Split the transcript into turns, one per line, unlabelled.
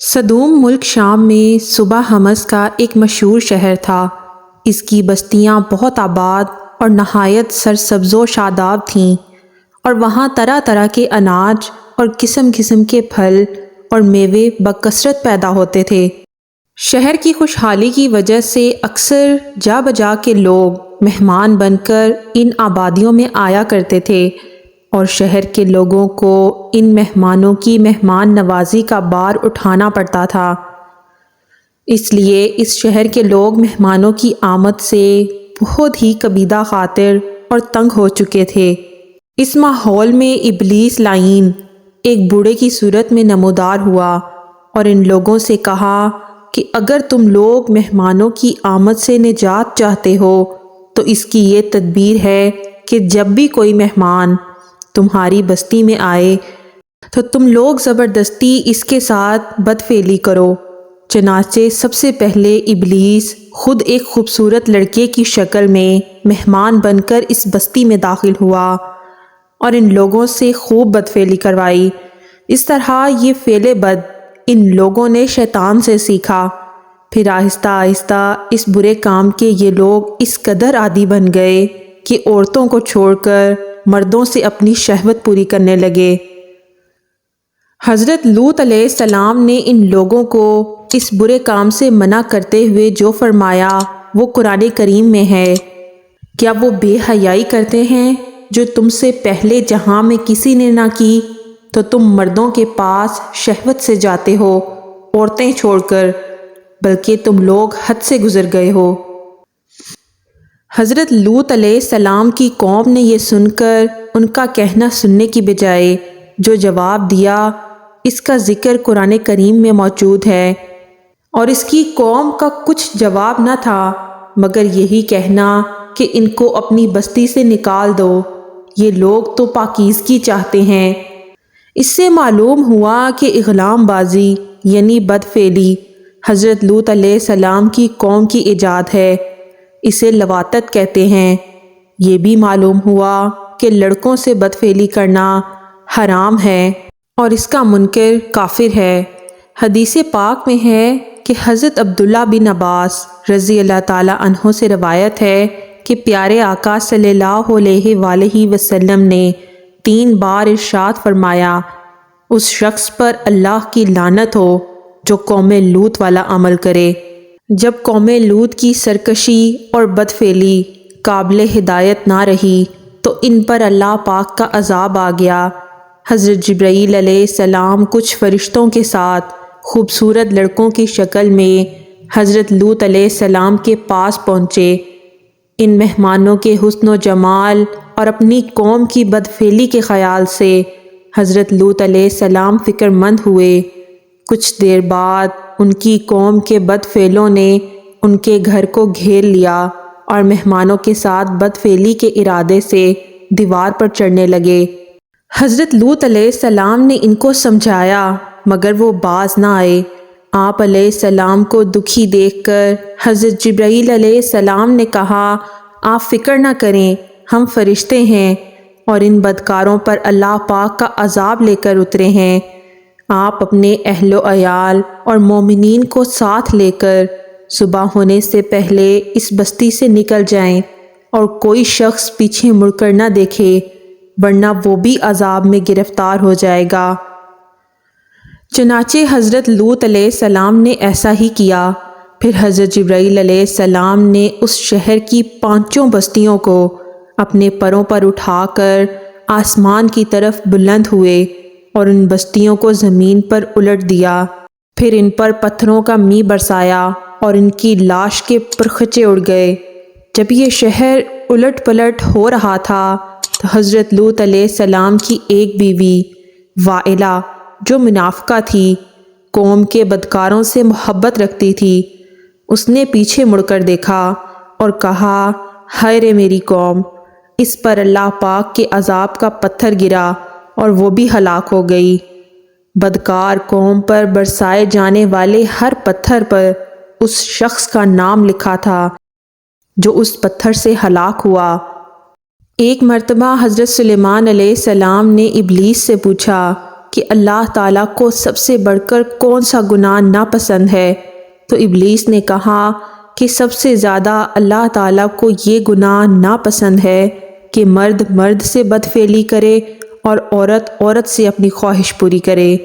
صدوم ملک شام میں صوبہ حمص کا ایک مشہور شہر تھا۔ اس کی بستیاں بہت آباد اور نہایت سرسبز و شاداب تھیں، اور وہاں طرح طرح کے اناج اور قسم قسم کے پھل اور میوے بکثرت پیدا ہوتے تھے۔ شہر کی خوشحالی کی وجہ سے اکثر جا بجا کے لوگ مہمان بن کر ان آبادیوں میں آیا کرتے تھے، اور شہر کے لوگوں کو ان مہمانوں کی مہمان نوازی کا بار اٹھانا پڑتا تھا۔ اس لیے اس شہر کے لوگ مہمانوں کی آمد سے بہت ہی کبیدہ خاطر اور تنگ ہو چکے تھے۔ اس ماحول میں ابلیس لعین ایک بوڑھے کی صورت میں نمودار ہوا اور ان لوگوں سے کہا کہ اگر تم لوگ مہمانوں کی آمد سے نجات چاہتے ہو تو اس کی یہ تدبیر ہے کہ جب بھی کوئی مہمان تمہاری بستی میں آئے تو تم لوگ زبردستی اس کے ساتھ بدفعلی کرو۔ چنانچہ سب سے پہلے ابلیس خود ایک خوبصورت لڑکے کی شکل میں مہمان بن کر اس بستی میں داخل ہوا اور ان لوگوں سے خوب بدفعلی کروائی۔ اس طرح یہ فعل بد ان لوگوں نے شیطان سے سیکھا۔ پھر آہستہ آہستہ اس برے کام کے یہ لوگ اس قدر عادی بن گئے کہ عورتوں کو چھوڑ کر مردوں سے اپنی شہوت پوری کرنے لگے۔ حضرت لوط علیہ السلام نے ان لوگوں کو اس برے کام سے منع کرتے ہوئے جو فرمایا وہ قرآن کریم میں ہے۔ کیا وہ بے حیائی کرتے ہیں جو تم سے پہلے جہاں میں کسی نے نہ کی، تو تم مردوں کے پاس شہوت سے جاتے ہو عورتیں چھوڑ کر، بلکہ تم لوگ حد سے گزر گئے ہو۔ حضرت لوط علیہ السلام کی قوم نے یہ سن کر ان کا کہنا سننے کی بجائے جو جواب دیا، اس کا ذکر قرآن کریم میں موجود ہے، اور اس کی قوم کا کچھ جواب نہ تھا مگر یہی کہنا کہ ان کو اپنی بستی سے نکال دو، یہ لوگ تو پاکیزگی چاہتے ہیں۔ اس سے معلوم ہوا کہ اغلام بازی یعنی بدفعلی حضرت لوط علیہ السلام کی قوم کی ایجاد ہے، اسے لواطت کہتے ہیں۔ یہ بھی معلوم ہوا کہ لڑکوں سے بدفعلی کرنا حرام ہے اور اس کا منکر کافر ہے۔ حدیث پاک میں ہے کہ حضرت عبداللہ بن عباس رضی اللہ تعالی عنہ سے روایت ہے کہ پیارے آقا صلی اللہ علیہ وآلہ وسلم نے 3 بار ارشاد فرمایا، اس شخص پر اللہ کی لعنت ہو جو قوم لوط والا عمل کرے۔ جب قوم لوط کی سرکشی اور بدفعلی قابل ہدایت نہ رہی تو ان پر اللہ پاک کا عذاب آ گیا۔ حضرت جبرائیل علیہ السلام کچھ فرشتوں کے ساتھ خوبصورت لڑکوں کی شکل میں حضرت لوط علیہ السلام کے پاس پہنچے۔ ان مہمانوں کے حسن و جمال اور اپنی قوم کی بدفعلی کے خیال سے حضرت لوط علیہ السلام فکر مند ہوئے۔ کچھ دیر بعد ان کی قوم کے بدفعلوں نے ان کے گھر کو گھیر لیا اور مہمانوں کے ساتھ بدفعلی کے ارادے سے دیوار پر چڑھنے لگے۔ حضرت لوط علیہ السلام نے ان کو سمجھایا مگر وہ باز نہ آئے۔ آپ علیہ السلام کو دکھی دیکھ کر حضرت جبرائیل علیہ السلام نے کہا، آپ فکر نہ کریں، ہم فرشتے ہیں اور ان بدکاروں پر اللہ پاک کا عذاب لے کر اترے ہیں۔ آپ اپنے اہل و عیال اور مومنین کو ساتھ لے کر صبح ہونے سے پہلے اس بستی سے نکل جائیں اور کوئی شخص پیچھے مڑ کر نہ دیکھے، ورنہ وہ بھی عذاب میں گرفتار ہو جائے گا۔ چنانچہ حضرت لوط علیہ السلام نے ایسا ہی کیا۔ پھر حضرت جبرائیل علیہ السلام نے اس شہر کی 5 بستیوں کو اپنے پروں پر اٹھا کر آسمان کی طرف بلند ہوئے اور ان بستیوں کو زمین پر الٹ دیا۔ پھر ان پر پتھروں کا می برسایا اور ان کی لاش کے پرخچے اڑ گئے۔ جب یہ شہر الٹ پلٹ ہو رہا تھا تو حضرت لوط علیہ السلام کی ایک بیوی وائلہ جو منافقہ تھی، قوم کے بدکاروں سے محبت رکھتی تھی، اس نے پیچھے مڑ کر دیکھا اور کہا، ہائے رے میری قوم! اس پر اللہ پاک کے عذاب کا پتھر گرا اور وہ بھی ہلاک ہو گئی۔ بدکار قوم پر برسائے جانے والے ہر پتھر پر اس شخص کا نام لکھا تھا جو اس پتھر سے ہلاک ہوا۔ ایک مرتبہ حضرت سلیمان علیہ السلام نے ابلیس سے پوچھا، کہ اللہ تعالیٰ کو سب سے بڑھ کر کون سا گناہ ناپسند ہے، تو ابلیس نے کہا کہ سب سے زیادہ اللہ تعالیٰ کو یہ گناہ ناپسند ہے کہ مرد مرد سے بدفعلی کرے اور عورت عورت سے اپنی خواہش پوری کرے۔